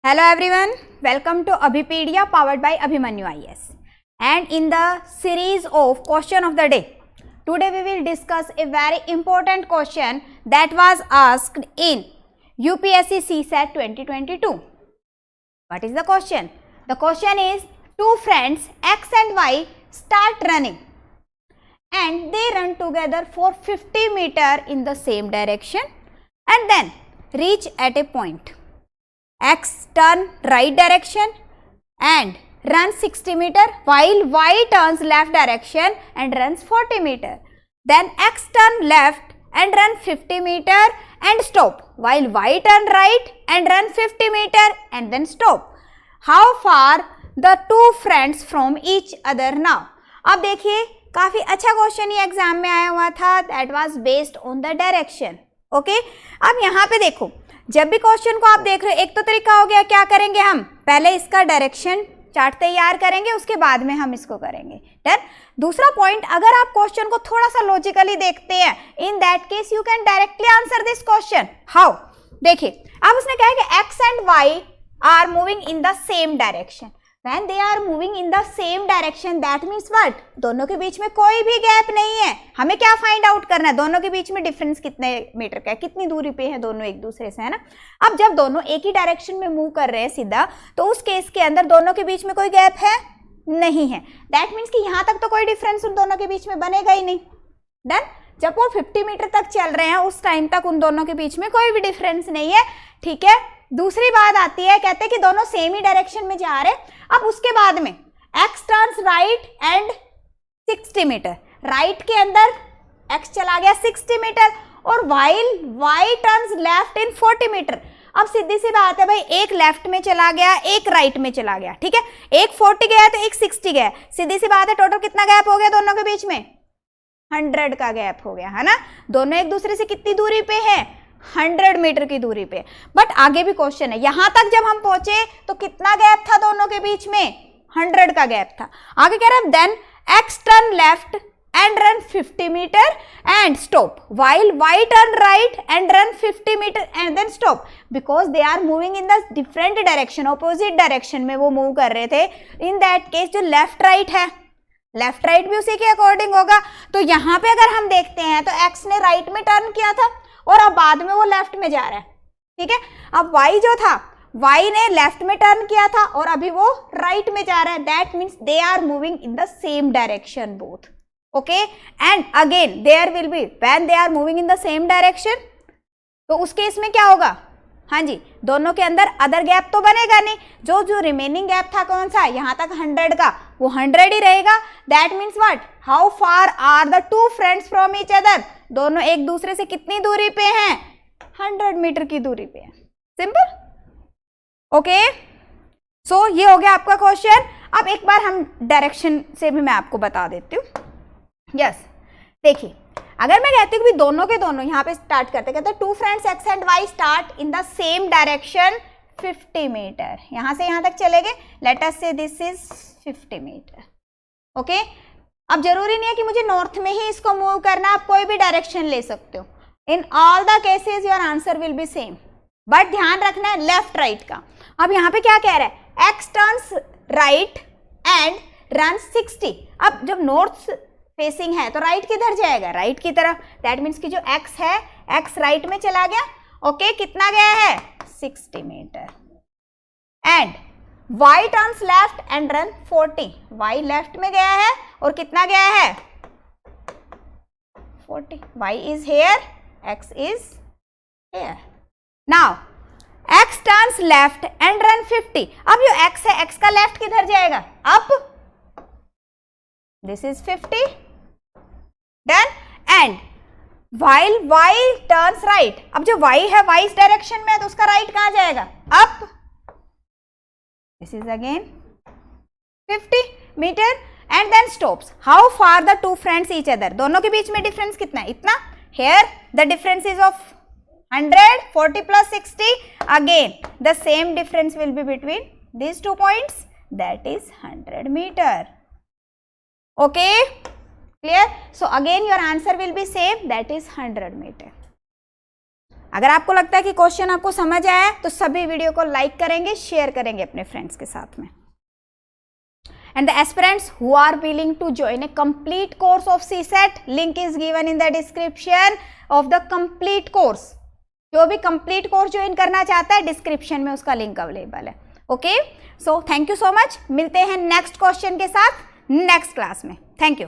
Hello everyone, welcome to Abhipedia powered by Abhimanyu IAS. And in the series of question of the day, today we will discuss a very important question that was asked in UPSC CSAT 2022. What is the question? The question is, two friends X and Y start running and they run together for 50 meters in the same direction and then reach at a point. X turn right direction and runs 60 meters while Y turns left direction and runs 40 meters. Then X turn left and run 50 meters and stop while Y turn right and run 50 meters and then stop. How far the two friends from each other now? अब देखिए काफ़ी अच्छा question ये exam में आया हुआ था. That was based on the direction. Okay, अब यहाँ पे देखो, जब भी क्वेश्चन को आप देख रहे हो, एक तो तरीका हो गया, क्या करेंगे हम पहले इसका डायरेक्शन चार्ट तैयार करेंगे, उसके बाद में हम इसको करेंगे. डन. दूसरा पॉइंट, अगर आप क्वेश्चन को थोड़ा सा लॉजिकली देखते हैं, in that case you can directly answer this question. How? देखिए, अब उसने कहा कि X and Y are moving in the same direction. When they are moving in the same direction, that means what? दोनों के बीच में कोई भी गैप नहीं है. हमें क्या फाइंड आउट करना है? दोनों के बीच में डिफरेंस कितने मीटर का है, कितनी दूरी पे है दोनों एक दूसरे से, है ना. अब जब दोनों एक ही डायरेक्शन में मूव कर रहे हैं सीधा, तो उस केस के अंदर दोनों के बीच में कोई गैप है नहीं है. दैट मीन्स कि यहाँ तक तो कोई डिफरेंस उन दोनों के बीच में बनेगा ही नहीं. डन. जब वो 50 मीटर तक चल रहे हैं, उस टाइम तक उन दोनों के बीच में कोई भी डिफरेंस नहीं है. ठीक है. दूसरी बात आती है, कहते हैं कि दोनों सेम ही डायरेक्शन में जा रहे. अब उसके बाद में x turns right and 60 metre. Right के अंदर x चला गया 60 मीटर और while y turns left in 40 metre. अब सीधी सी बात है भाई, एक लेफ्ट में चला गया, एक राइट में चला गया. ठीक है, एक 40 गया तो एक 60 गया. सीधी सी बात है, टोटल कितना गैप हो गया दोनों के बीच में? 100 का गैप हो गया, है ना. दोनों एक दूसरे से कितनी दूरी पे है? 100 मीटर की दूरी पे. बट आगे भी क्वेश्चन है, यहां तक जब हम पहुंचे तो कितना गैप था दोनों के बीच में? 100 का गैप था. आगे कह रहा है then X turn left and run 50 metre and stop while Y turn right and run 50 metre and then stop. Because they are moving in the different direction, opposite direction में वो मूव कर रहे थे. इन दैट केस जो left right है, left right भी उसी के अकॉर्डिंग होगा. तो यहाँ पे अगर हम देखते हैं तो एक्स ने राइट में टर्न किया था और अब बाद में वो लेफ्ट में जा रहा है. ठीक है. अब y जो था, y ने लेफ्ट में टर्न किया था और अभी वो राइट में जा रहा है. That means they are moving in the same direction both. Okay. And again there will be when they are moving in the same direction, तो उस केस में क्या होगा? हाँ जी, दोनों के अंदर अदर गैप तो बनेगा नहीं. जो रिमेनिंग गैप था कौन सा? यहाँ तक 100 का, वो 100 ही रहेगा. That means what? How far are the two friends from each other? दोनों एक दूसरे से कितनी दूरी पे हैं? 100 मीटर की दूरी पे है. सिंपल. ओके. सो ये हो गया आपका क्वेश्चन. अब एक बार हम डायरेक्शन से भी मैं आपको बता देती हूँ. यस. देखिए, अगर मैं कहती हूँ कि दोनों के दोनों यहाँ पे स्टार्ट करते, कहते हैं two friends X and Y start in the same direction 50 metre. यहाँ से यहाँ तक चले गए. लेट अस से दिस इज 50 मीटर. ओके. अब जरूरी नहीं है कि मुझे नॉर्थ में ही इसको मूव करना, आप कोई भी डायरेक्शन ले सकते हो. In all the cases your answer will be same, but ध्यान रखना है लेफ्ट राइट का. अब यहाँ पे क्या कह रहा है? X turns right and run 60. अब जब नॉर्थ फेसिंग है तो राइट किधर जाएगा? राइट की तरफ. दैट मीन्स कि जो एक्स है, एक्स राइट में चला गया. ओके. कितना गया है? 60 metre. And y turns left and run 40. y left में गया है और कितना गया है? 40. y is here, x is here. Now x turns left and run 50. अब जो x है, x का लेफ्ट किधर जाएगा? Up. This is 50. Done. And while y turns right. अब जो y है, y इस डायरेक्शन में है तो उसका राइट कहाँ जाएगा? Up. This is again 50 meter and then stops. How far the two friends each other? दोनों के बीच में डिफरेंस कितना है? इतना. Here the difference is of 100. 40 plus 60. Again the same difference will be between these 2 points. That is 100 meter. Okay, clear? So again your answer will be same. That is 100 meter. अगर आपको लगता है कि question आपको समझ आया तो सभी वीडियो को लाइक करेंगे, शेयर करेंगे अपने फ्रेंड्स के साथ में. And the aspirants who are willing to join a complete course of CSET, link is given in the description of the complete course. जो भी complete course ज्वाइन करना चाहता है डिस्क्रिप्शन में उसका लिंक अवेलेबल है. Okay, so thank you so much. मिलते हैं नेक्स्ट क्वेश्चन के साथ नेक्स्ट क्लास में. Thank you.